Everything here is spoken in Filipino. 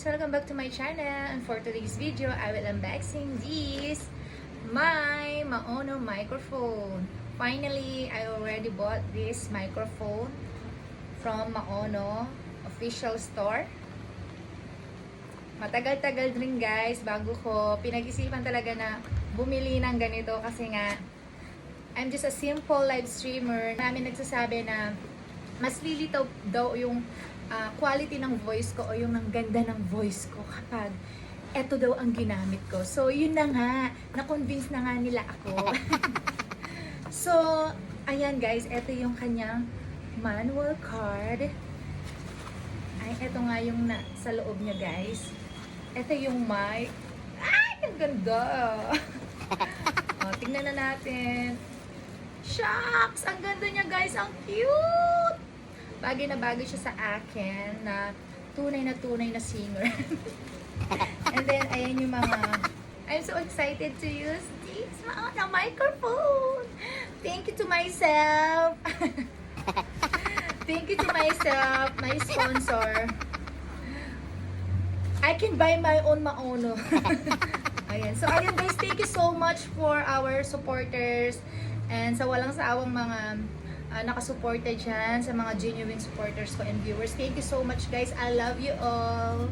Welcome back to my channel. And for today's video, I will unboxing this my Maono microphone. Finally, I already bought this microphone from Maono official store. Matagal-tagal rin guys bago ko pinag-isipan talaga na bumili ng ganito kasi nga I'm just a simple live streamer. Namin nagsasabi na mas lilitaw daw yung quality ng voice ko o yung ang ganda ng voice ko kapag eto daw ang ginamit ko. So, yun na nga. Na-convince na nga nila ako. So, ayan guys. Eto yung kanyang manual card. Ay, eto nga yung sa loob niya guys. Eto yung mic. Ay, ang ganda! O, tingnan na natin. Shucks! Ang ganda niya guys. Ang cute! Bagay na bagay siya sa akin na tunay na singer. And then, ayan yung mga... I'm so excited to use this na microphone. Thank you to myself. Thank you to myself, my sponsor. I can buy my own Maono. Ayan. So, ayan guys, thank you so much for our supporters and sa walang sawang mga nakasuporta dyan, sa mga genuine supporters ko and viewers. Thank you so much guys. I love you all.